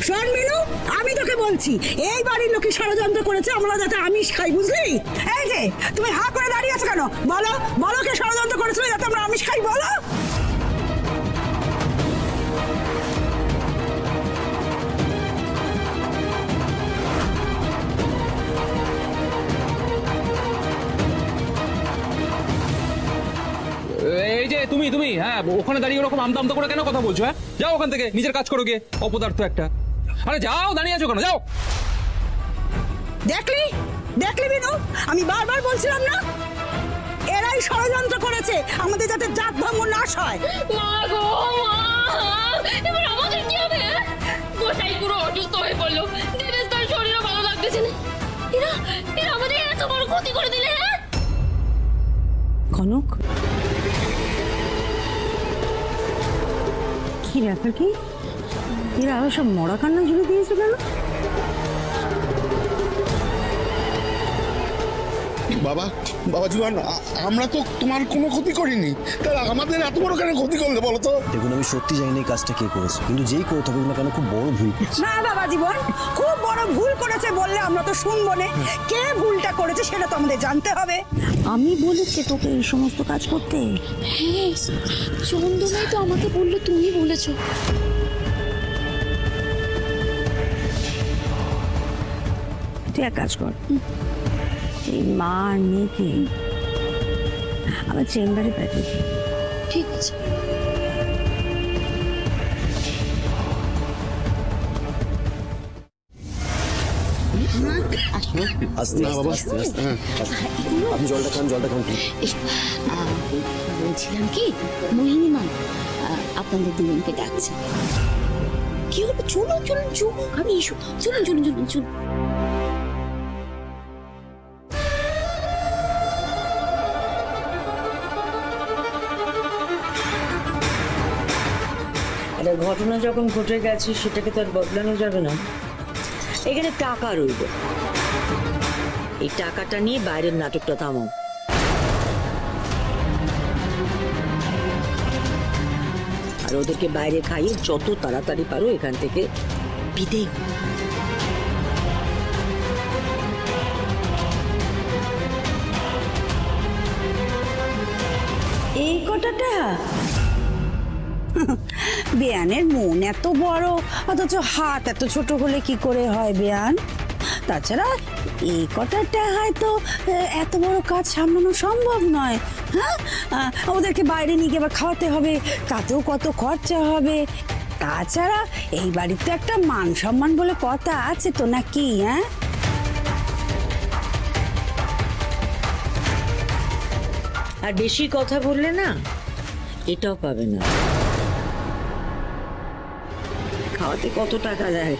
শোন মিনু, আমি তোকে বলছি এই বাড়ির লোকে ষড়যন্ত্র করেছে আমরা যাতে আমিষ খাই, বুঝলি? এই যে তুমি হা করে দাঁড়িয়ে আছো কেন? বলো বলো, কে ষড়যন্ত্র করেছিল যাতে আমরা আমিষ খাই, বলো। এই যে তুমি তুমি হ্যাঁ ওখানে দাঁড়িয়ে ওরকম আমতা আমতা করে কেন কথা বলছো? হ্যাঁ যাও ওখান থেকে, নিজের কাজ করো গিয়ে, অপদার্থ একটা। আরে যাও, দাঁড়িয়ে আছো কেন? যাও। দেখলি দেখলি মিনু, আমি বারবার বলছিলাম না, এরাই ষড়যন্ত্র করেছে আমাদের যাতে জাত ধর্ম নাশ হয়। মা গো মা, এবার আমাদের কি হবে? গোটাই পুরো অসুস্থ হয়ে পড়লো, দেবেশ তার শরীরও ভালো লাগতেছে না। এরা এরা আমাদের এত বড় ক্ষতি করে দিলে। হ্যাঁ কনক, কি ব্যাপার? কি এরা আরো সব মরা কান্না জুড়ে দিয়েছে কেন? বাবা বাবা জীবন, আমরা তো তোমার কোনো ক্ষতি করিনি, তাহলে আমাদের এত বড় কেন ক্ষতি করলে বলো তো? দেখুন, আমি সত্যি জানি না এই কাজটা কে করেছে, কিন্তু যেই করে থাকুক না কেন খুব বড় ভুল করেছে। না বাবা জীবন, খুব বড় ভুল করেছে বললে আমরা তো শুনবো না। কে ভুলটা করেছে সেটা তো আমাদের জানতে হবে। আমি বলেছি তোকে এই সমস্ত কাজ করতে। হ্যাঁ, চন্দনাই তো আমাকে বললো, তুমি বলেছো। তুই এক কাজ কর, এই মা আর মেয়েকে আমার চেম্বারে পাঠিয়ে দিই। ঠিক আছে। আস্তে না বাবা, আস্তে আস্তে, আপনি জলটা খান, জলটা খান। বলছিলাম কি, মোহিনী মা আপনাদের দুজনকে ডাকছে। কি হলো? চলুন চলুন চলুন, আমি এসো, চলুন চলুন চলুন চলুন। একটা ঘটনা যখন ঘটে গেছে সেটাকে তো আর বদলানো যাবে না। এখানে টাকা রইল, এই টাকাটা নিয়ে বাইরের নাটকটা থামাও। আর ওদেরকে বাইরে খাইয়ে যত তাড়াতাড়ি পারো এখান থেকে বিদেয় হও। এই কটাটা বেয়ানের মন এত বড়, অথচ হাত এত ছোট হলে কি করে হয় বেয়ান? তাছাড়া এই কটাটা হয়তো এত বড় কাজ সামলানো সম্ভব নয়। হ্যাঁ, ওদেরকে বাইরে নিয়ে গিয়ে আবার খাওয়াতে হবে, তাতেও কত খরচা হবে। তাছাড়া এই বাড়িতে একটা মান সম্মান বলে কথা আছে তো, নাকি? হ্যাঁ, আর বেশি কথা বললে না এটাও পাবে না। খাওয়াতে কত টাকা দেয়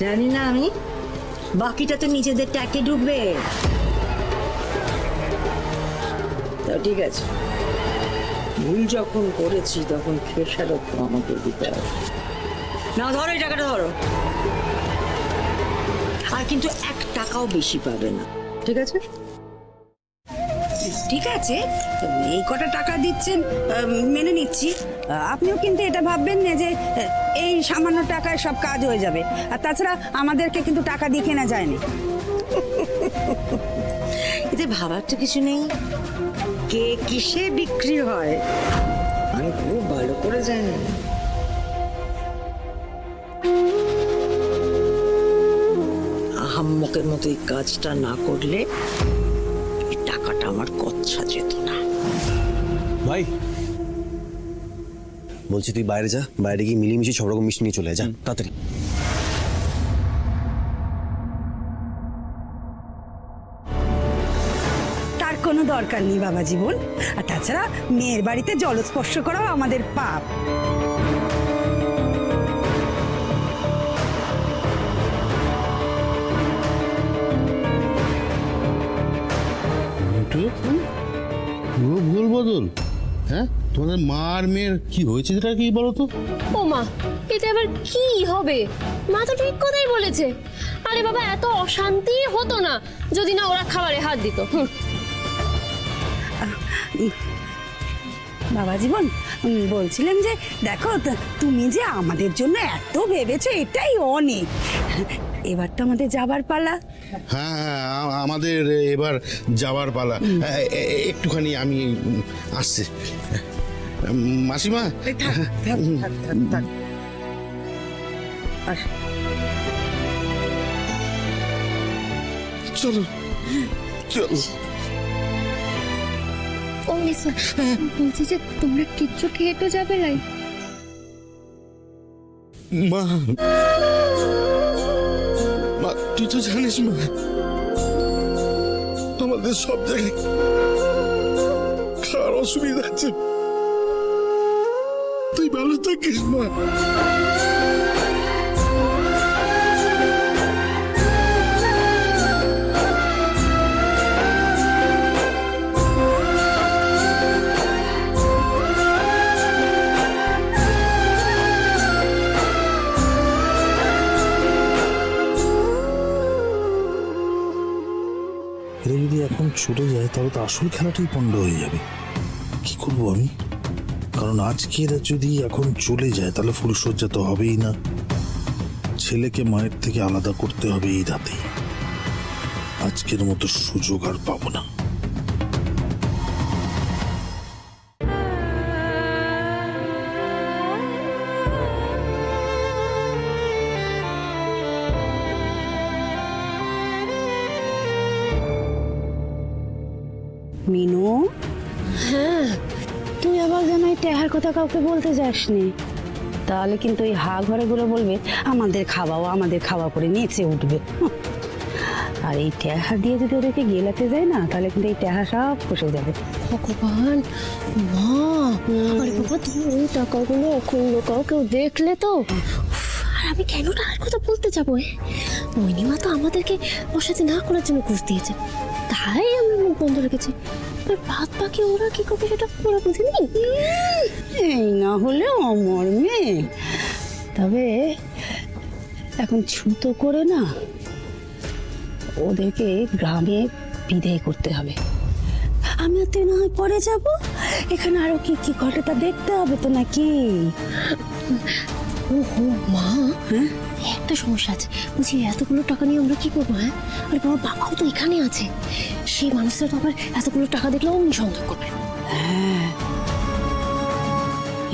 জানি না আমি, বাকিটা তো নিজেদের ট্যাকে ঢুকবে। তা ঠিক আছে, ভুল যখন করেছি তখন খেসারত তো আমাকে দিতে হবে। না ধরো, এই টাকাটা ধরো, আর কিন্তু 1 টাকাও বেশি পাবে না, ঠিক আছে? ঠিক আছে, এই কটা টাকা দিচ্ছেন মেনে নিচ্ছি। আপনিও কিন্তু এটা ভাববেন না যে এই সামান্য টাকায় সব কাজ হয়ে যাবে। আর তাছাড়া আমাদেরকে কিন্তু টাকা দিয়ে কেনা যায়নি। এতে ভাবার তো কিছু নেই, কে কিসে বিক্রি হয় আমি খুব ভালো করে জানি। আহাম্মকের মতো এই কাজটা না করলে এই টাকাটা আমার কচ্ছা যেত না। ভাই বলছি তুই বাইরে যা, বাইরে গিয়ে মিলিয়ে সব রকম মিষ্টি নিয়ে চলে যা তাড়াতাড়ি। তার কোনো দরকার নেই বাবা জীবন। আর তাছাড়া মেয়ের বাড়িতে জলস্পর্শ করাও আমাদের পাপ। পুরো ভুল বদল। হ্যাঁ, তোমাদের মা আর মেয়ের কি হয়েছে সেটা কি বলো তো? ও মা, এতে আবার কি হবে? মা তো ঠিক কথাই বলেছে। আরে বাবা, এত অশান্তি হতো না যদি না ওরা খাবারে হাত দিত। বাবা জীবন, বলছিলাম যে দেখো তুমি যে আমাদের জন্য এত ভেবেছো এটাই অনেক। এবার তো আমাদের যাবার পালা। হ্যাঁ হ্যাঁ, আমাদের এবার যাওয়ার পালা। একটুখানি আমি আসছি। মাসিমা, চলো চলো। ও মিসা, বলছি যে তোমরা কিচ্ছু খেয়ে তো যাবে না? মা, মা তুই তো জানিস মা, আমাদের সব জায়গায় খাওয়ার অসুবিধা আছে। তুই ভালো থাকিস মা। এরা যদি এখন চলে যায় তাহলে তো আসল খেলাটাই পণ্ড হয়ে যাবে। কি করব আমি? কারণ আজকে এরা যদি এখন চলে যায় তাহলে ফুলসজ্জা তো হবেই না। ছেলেকে মায়ের থেকে আলাদা করতে হবে এই রাতে। আজকের মতো সুযোগ আর পাবো না। মিনু, হ্যাঁ তুই আবার যেন এই টেহার কথা কাউকে বলতে যাসনি, তাহলে কিন্তু ওই হা ঘরে গুলো বলবে আমাদের খাওয়া করে নেচে উঠবে। আর এই টেহা দিয়ে যদি ওদেরকে গেলাতে যায় না, তাহলে কিন্তু এই টেহা সব ফসে যাবে। ভগবান, মা, আরে বাবা, তুমি ওই টাকাগুলো অখণ্ড কেউ দেখলে তো। আর আমি কেন টাকার কথা বলতে যাবো? মণিমা তো আমাদেরকে ওর সাথে না করার জন্য ঘুষ দিয়েছে, তাই আমরা মুখ বন্ধ রেখেছি। আর বাদ বাকি ওরা কি করবে সেটা ওরা বুঝিনি। এই না হলে অমর মেয়ে। তবে এখন ছুতো করে না ওদেরকে গ্রামে বিদায় করতে হবে। আমি আর তুই না হয় পরে যাব, এখানে আরো কি কি ঘটে তা দেখতে হবে তো নাকি? ওহো মা, হ্যাঁ একটা সমস্যা আছে। বুঝি এতগুলো টাকা নিয়ে আমরা কি করবো? হ্যাঁ, আরে বাবা, বাবাও তো এখানে আছে। সেই মানুষটা তো আবার এতগুলো টাকা দেখলে অমনি সন্দেহ করবে। হ্যাঁ,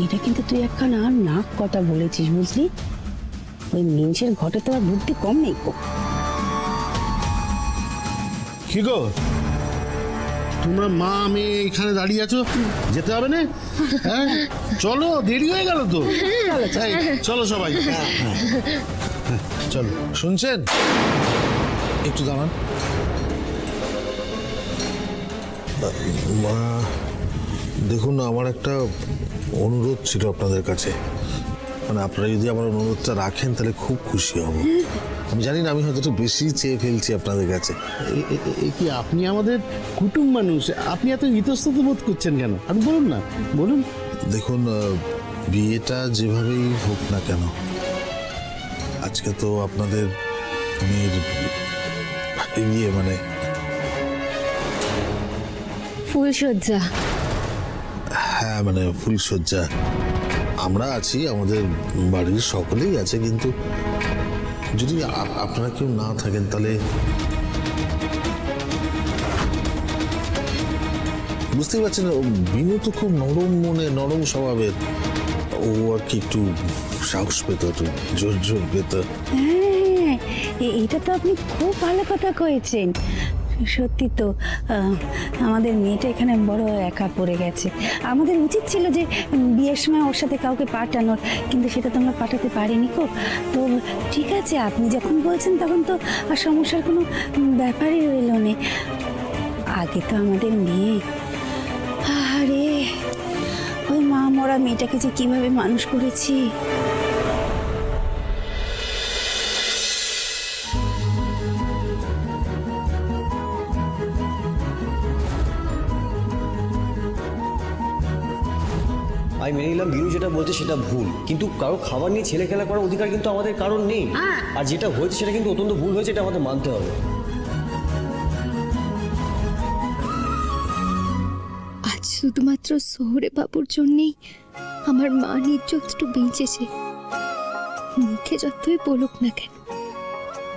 এটা কিন্তু তুই একখানা নাক কথা বলেছিস, বুঝলি? ওই মিনসের ঘটে তো আর বুদ্ধি কম নেই গো। কি গো, তোমরা মা মেয়ে এখানে দাঁড়িয়ে আছো, যেতে হবে না? হ্যাঁ চলো, দেরি হয়ে গেল তো। এই, চলো সবাই, চলো। শুনছেন? একটু দাঁড়ান। মা, দেখুন, আমার একটা অনুরোধ ছিল আপনাদের কাছে। মানে আপনারা যদি আমার অনুরোধটা রাখেন তাহলে খুব খুশি হব। আমি জানি না, আমি হয়তো একটু বেশি চেয়ে ফেলছি আপনাদের কাছে। কি আপনি আমাদের কুটুম মানুষ, আপনি এত ইতস্তত বোধ করছেন কেন? আপনি বলুন না, বলুন। দেখুন, বিয়েটা যেভাবেই হোক না কেন, আজকে তো আপনাদের মেয়ের বিয়ে, মানে ফুলসজ্জা। হ্যাঁ, মানে ফুলসজ্জা। আমরা আছি, আমাদের বাড়ির সকলেই আছে, কিন্তু যদি আপনারা কেউ না থাকেন তাহলে বুঝতেই পারছেন। বিনু তো খুব নরম মনে, নরম স্বভাবের। ও আর কি একটু সাহস পেত, একটু জোর জোর পেত। হ্যাঁ, এটা তো আপনি খুব ভালো কথা কয়েছেন। সত্যি তো, আমাদের মেয়েটা এখানে বড় একা পড়ে গেছে। আমাদের উচিত ছিল যে বিয়ের সময় ওর সাথে কাউকে পাঠানোর, কিন্তু সেটা তো আমরা পাঠাতে পারিনি কো। তো ঠিক আছে, আপনি যখন বলছেন তখন তো আর সমস্যার কোনো ব্যাপারই রইল না। আগে তো আমাদের মেয়ে, আরে ওই মা মরা মেয়েটাকে যে কিভাবে মানুষ করেছি। আমি মেনে নিলাম বিনু যেটা বলছে সেটা ভুল, কিন্তু কারো খাবার নিয়ে ছেলে খেলা করার অধিকার কিন্তু আমাদের কারণ নেই। আর যেটা হয়েছে সেটা কিন্তু অত্যন্ত ভুল হয়েছে, এটা আমাদের মানতে হবে। আজ শুধুমাত্র শহরে বাবুর জন্যেই আমার মান ইজ্জতটু বেঁচেছে। মুখে যতই বলুক না কেন,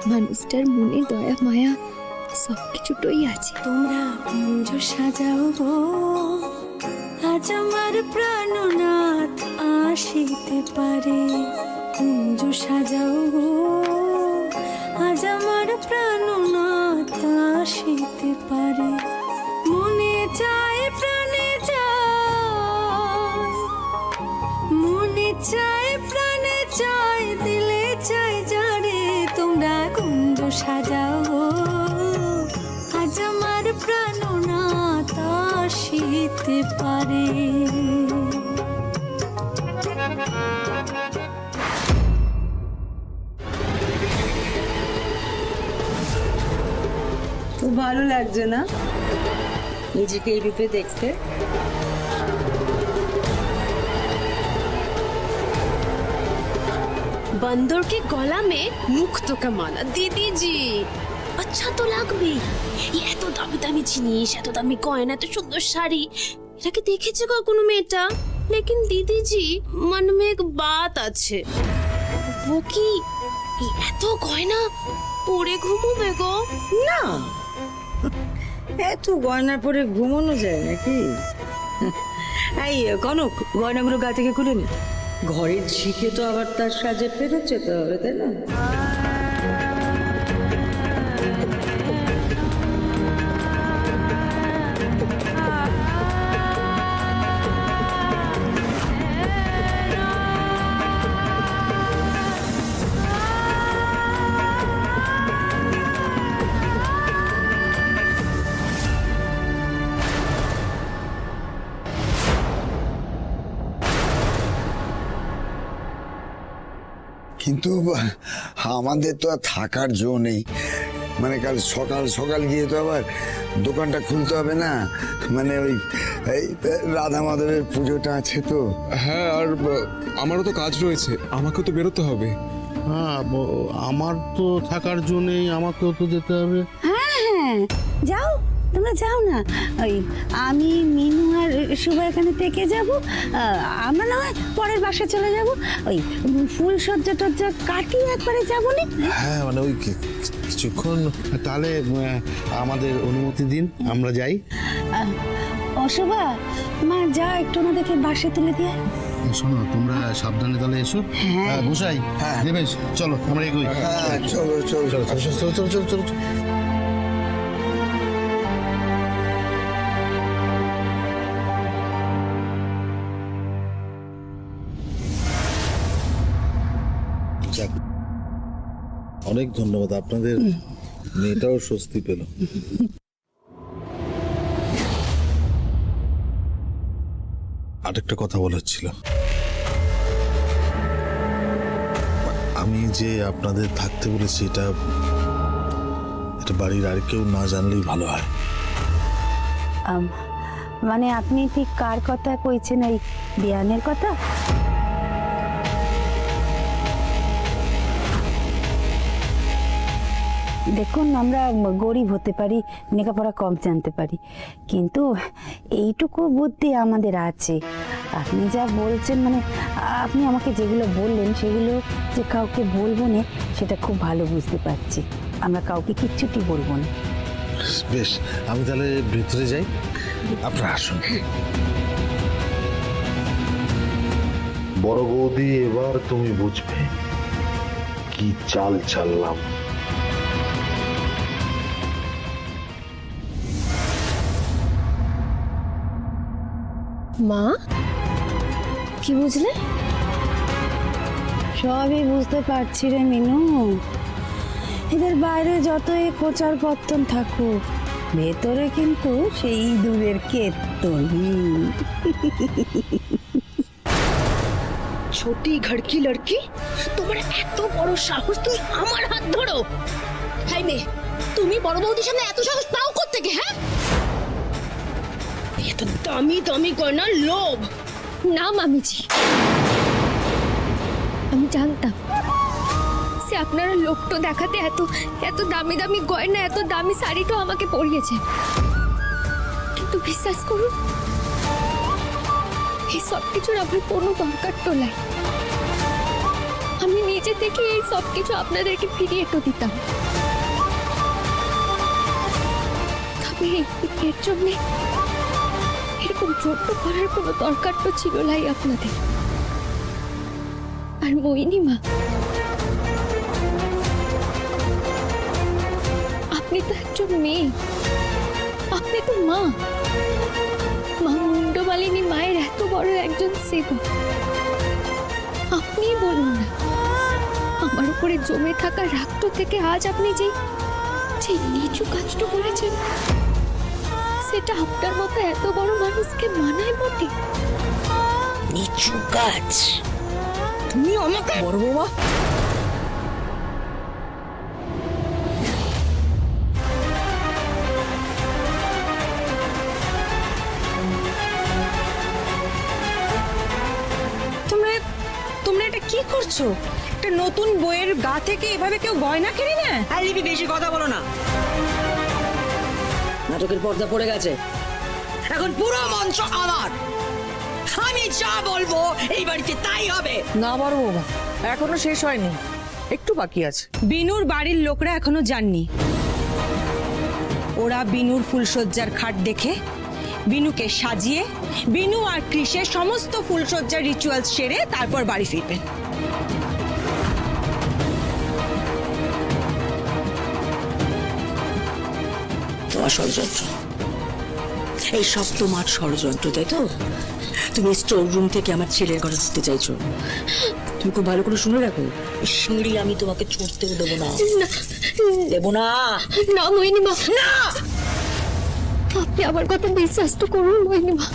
মানুষটার মনে দয়া মায়া সবকিছুটাই আছে। তোমরা কুঞ্জ সাজাও গো, আজ আমার প্রাণনাথ আসিতে পারে। কুঞ্জ সাজাও গো, আজ আমার প্রাণনাথ আসিতে পারে। মনে চায় প্রাণে চায়, মনে চায় প্রাণে চায়, দিলে চায় যারে। তোমরা কুঞ্জ সাজাও গো, আজ আমার প্রাণনাথ আসিতে পারে। খুব ভালো লাগছে না নিজেকে এই রূপে দেখতে? बंदर के गला में मुक्त का माला दीदी जी। अच्छा तो লাগবে। ये এত দামি দামি জিনিস, এত দামি গয়না, এত সুন্দর শাড়ি, এটাকে দেখেছে কখনো মেয়েটা? लेकिन दीदी जी मन में एक बात আছে। वो কি এই এত গয়না পরে ঘুমোবে গো? না, এত গয়না পরে ঘুমানো যায় নাকি? এই কনক, গয়নাগুলো গা থেকে খুলে নি। ঘরের ঝিকে তো আবার তার সাজে ফেরত যেতে হবে, তাই না? কিন্তু আমাদের তো আর থাকার জো নেই, মানে কাল সকাল সকাল গিয়ে তো আবার দোকানটা খুলতে হবে না, মানে ওই এই রাধা মাধবের পুজোটা আছে তো। হ্যাঁ, আর আমারও তো কাজ রয়েছে, আমাকেও তো বেরোতে হবে। হ্যাঁ, আমার তো থাকার জন্যই আমাকেও তো যেতে হবে। হ্যাঁ, যাও, তোমরা যাও না। ওই আমি, মিনু আর শুভ এখানে থেকে যাব। আমরা না হয় পরের বাসায় চলে যাব। ওই ফুল সজ্জা টজ্জা কাটিয়ে একবারে যাবো নি। হ্যাঁ, মানে ওই কিছুক্ষণ। তাহলে আমাদের অনুমতি দিন, আমরা যাই। অশুভা, মা যা একটু ওনাদেরকে বাসে তুলে দিয়ে। শোনো, তোমরা সাবধানে তাহলে এসো। হ্যাঁ। বসাই, দেবেশ, চলো আমরা এগোই। চলো চলো চলো চলো চলো চলো চলো। যাক, অনেক ধন্যবাদ, আপনাদের মেয়েটাও স্বস্তি পেল। আরেকটা কথা বলার ছিল। আমি যে আপনাদের থাকতে বলেছি, এটা বাড়ির আর কেউ না জানলেই ভালো হয়। মানে আপনি ঠিক কার কথা কইছেন? এই বিয়ানের কথা? দেখুন, আমরা গরিব হতে পারি, লেখাপড়া কম জানতে পারি, কিন্তু এইটুকু বুদ্ধি আমাদের আছে। আপনি যা বলছেন, মানে আপনি আমাকে যেগুলো বললেন সেগুলো যে কাউকে বলবো না, সেটা খুব ভালো বুঝতে পারছি। আমরা কাউকে কিচ্ছুটি বলবো না। বেশ, আমি তাহলে ভিতরে যাই, আপনারা আসুন। বড় বৌদি, এবার তুমি বুঝবে কি চাল চাললাম। মা, কি বুঝলে? সবই বুঝতে পারছি রে মিনু। এদের বাইরে যতই কোচার পত্তন থাকুক, ভেতরে কিন্তু সেই দূরের কেতন। ছোটি ঘড়কি লড়কি, তোমার এত বড় সাহস, তুমি আমার হাত ধরো? হাই মে, তুমি বড় বৌদির সামনে এত সাহস পাও কোত্থেকে? হ্যাঁ, এত দামি দামি গয়নার লোভ। না মামিজি, আমি জানতাম সে আপনারা লোকটো দেখাতে এত এত দামি দামি গয়না, এত দামি শাড়িটা আমাকে পরিয়েছে, কিন্তু বিশ্বাস করুন, এই সব কিছুর আমার কোনো দরকার তো নাই। আমি নিজে থেকে এই সব কিছু আপনাদেরকে ফিরিয়ে তো দিতাম। তবে এর জন্য এরকম জোর করার কোনো দরকার তো ছিল নাই আপনাদের। আর মোহিনী মা, আপনি তো একজন মেয়ে, আপনি তো মা, মা মুন্ডমালিনী মায়ের এত বড় একজন সেবক। আপনিই বলুন না, আমার উপরে জমে থাকা রাক্ত থেকে আজ আপনি যে নিচু কাজটা করেছেন, সেটা আপনার মতো এত বড় মানুষকে মানায় বটে? নিচু কাজ? তুমি আমাকে বড় বাবা? তোমরা এটা কি করছো? একটা নতুন বইয়ের গা থেকে এভাবে কেউ গয়না কেড়ে নেয়? আর লিপি, বেশি কথা বলো না। নাটকের পর্দা পড়ে গেছে, এখন পুরো মঞ্চ আমার। আমি যা বলবো এই বাড়িতে তাই হবে। না বড় বাবা, এখনো শেষ হয়নি, একটু বাকি আছে। বিনুর বাড়ির লোকরা এখনো যাননি। ওরা বিনুর ফুলসজ্জার খাট দেখে বিনুকে সাজিয়ে বিনু আর কৃষের সমস্ত ফুলসজ্জার রিচুয়ালস সেরে তারপর বাড়ি ফিরবেন। তোমার ষড়যন্ত্র, এই সব তোমার ষড়যন্ত্র, তাই তো? তুমি স্টোর রুম থেকে আমার ছেলের ঘরে ঢুকতে চাইছো। তুমি খুব ভালো করে শুনে রাখো, সিঁড়ি আমি তোমাকে চড়তেও দেবো না। দেবো না। না মোহিনী মা, না। আপনি আমার কথা বিশ্বাস তো করুন মোহিনী মা।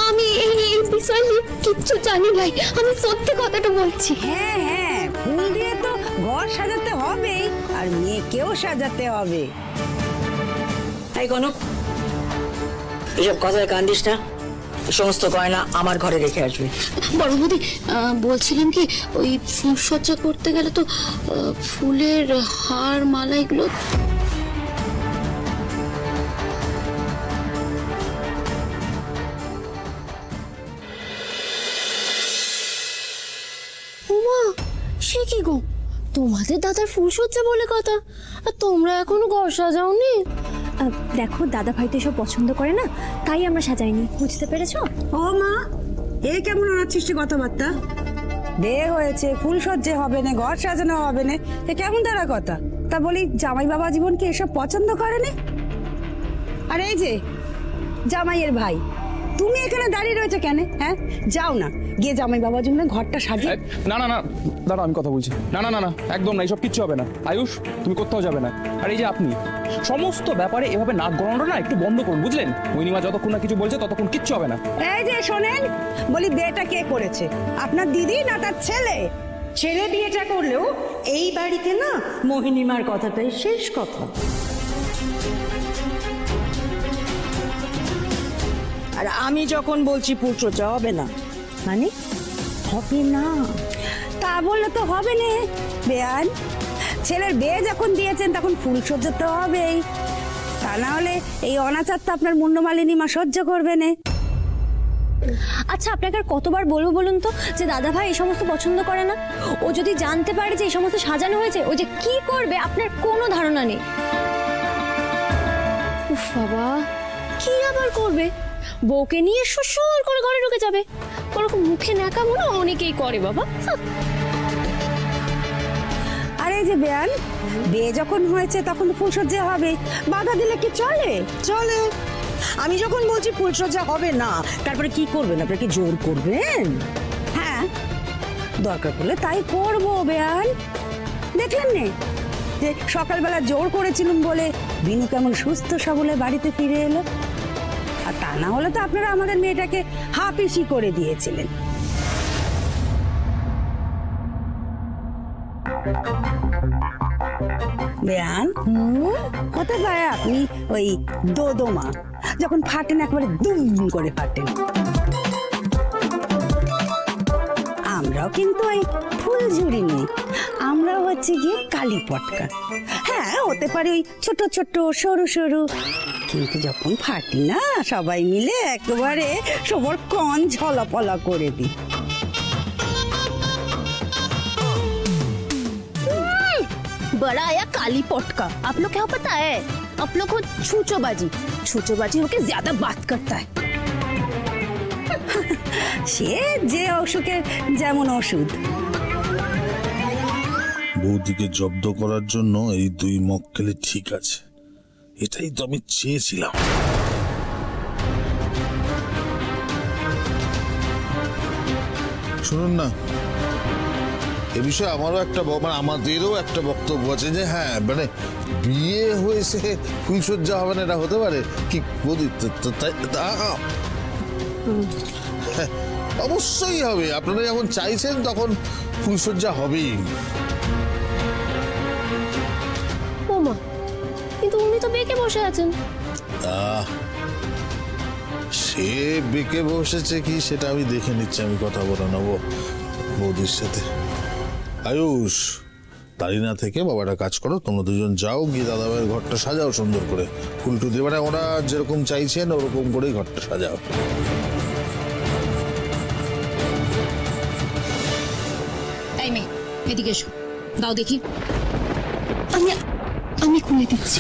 আমি এই বিষয়ে কিচ্ছু জানি নাই, আমি সত্যি কথাটা বলছি। হ্যাঁ হ্যাঁ, ফুল দিয়ে তো ঘর সাজাতে হবেই, আর মেয়েকেও সাজাতে হবে। এই কনক, এসব কথায় কান দিস না। সমস্ত গয়না আমার ঘরে রেখে আসবে। বড় বৌদি, বলছিলাম কি, ওই ফুলসজ্জা করতে গেলে তো ফুলের হার মালা এগুলো উমা, সে কি গো, তোমাদের দাদার ফুলসজ্জা বলে কথা, আর তোমরা এখনো ঘর সাজাওনি? দেখো, দাদা ভাই তো এসব পছন্দ করে না, তাই আমরা সাজাইনি, বুঝতে পেরেছো? ও মা, এ কেমন অনাচ্ছিষ্ট কথাবার্তা? বিয়ে হয়েছে, ফুল সজ্জে হবে না, ঘর সাজানো হবে না, এ কেমন তারা কথা? তা বলি, জামাই বাবা জীবন কি এসব পছন্দ করে না? আর এই যে জামাইয়ের ভাই, তুমি এখানে দাঁড়িয়ে রয়েছে কেন? হ্যাঁ, যাও না, গিয়ে জামাই বাবার জন্য ঘরটা সাজিয়ে। না না না দাঁড়া, আমি কথা বলছি। না না না না, একদম না, এইসব কিচ্ছু হবে না। আয়ুষ, তুমি কোথাও যাবে না। আর এই যে আপনি সমস্ত ব্যাপারে এভাবে নাক গলানোটা না একটু বন্ধ করুন, বুঝলেন? মহিনীমা যতক্ষণ না কিছু বলছে ততক্ষণ কিচ্ছু হবে না। এই যে শোনেন, বলি, বিয়েটা কে করেছে? আপনার দিদি না তার ছেলে? ছেলে বিয়েটা করলেও এই বাড়িতে না মোহিনীমার কথাটাই শেষ কথা। আর আমি যখন বলছি ফুলসজ্জা হবে না, মানে হবে না। তা বললে তো হবে না বেয়ান। ছেলের বিয়ে যখন দিয়েছেন তখন ফুলসজ্জা তো হবেই, তা না হলে এই অনাচার তো আপনার মুন্ডমালিনী মা সহ্য করবে না। আচ্ছা, আপনাকে আর কতবার বলবো বলুন তো, যে দাদা ভাই এই সমস্ত পছন্দ করে না? ও যদি জানতে পারে যে এই সমস্ত সাজানো হয়েছে, ও যে কি করবে আপনার কোনো ধারণা নেই। উফ বাবা, কি আবার করবে? বউকে নিয়ে শ্বশুর করে ঘরে ঢুকে যাবে। ওরকম মুখে ন্যাকামো না অনেকেই করে বাবা। আর এই যে বেয়ান, বিয়ে যখন হয়েছে তখন তো ফুলসজ্জা হবে, বাধা দিলে কি চলে? চলে। আমি যখন বলছি ফুলসজ্জা হবে না, তারপরে কি করবেন? আপনাকে জোর করবেন? হ্যাঁ, দরকার পড়লে তাই করবো বেয়ান। দেখলেন না যে সকালবেলা জোর করেছিলাম বলে বিনু কেমন সুস্থ সবলে বাড়িতে ফিরে এলো? আর তা না হলে তো আপনারা আমাদের মেয়েটাকে হাপিসি করে দিয়েছিলেন। বেয়ান, হতে পারে আপনি ওই দোদমা, যখন ফাটেন একবারে দুম করে ফাটেন। আমরাও কিন্তু ওই ফুলঝুরি নেই, আমরাও ওই হচ্ছে গিয়ে কালী পটকা। হ্যাঁ, হতে পারে ওই ছোট ছোট সরু সরু, কিন্তু যখন ফাটি না সবাই মিলে একেবারে সবার কন ঝলাপলা করে দিই। बड़ा आया काली पटका। आप लोग क्या पता है, आप लोग को छूचोबाजी होके ज्यादा बात करता है। সে যে অসুখের যেমন ওষুধ। বৌদিকে জব্দ করার জন্য এই 2 মক্কেলে ঠিক আছে, এটাই তো আমি চেয়েছিলাম। শুনুন না, এ বিষয়ে আমারও একটা মানে আমাদেরও একটা বক্তব্য আছে যে হ্যাঁ মানে বিয়ে হয়েছে ফুলসজ্জা হবে না, এটা হতে পারে কি বৌদি? হ্যাঁ, অবশ্যই হবে। আপনারা যখন চাইছেন তখন ফুলসজ্জা হবেই। ও মা, কিন্তু উনি তো বেঁকে বসে আছেন। সে বেঁকে বসেছে কি সেটা আমি দেখে নিচ্ছি, আমি কথা বলে নেবো বৌদির সাথে। আয়ুষ, দাঁড়িয়ে না থেকে বাবাটা কাজ করো, তোমরা দুজন যাও, গিয়ে দাদাভাইয়ের ঘরটা সাজাও সুন্দর করে, ফুলটু দিয়ে, মানে ওরা যেরকম চাইছেন ওরকম করেই ঘরটা সাজাও। এই মেয়ে, এদিকে এসো, দাও দেখি। আমি খুলে দিচ্ছি।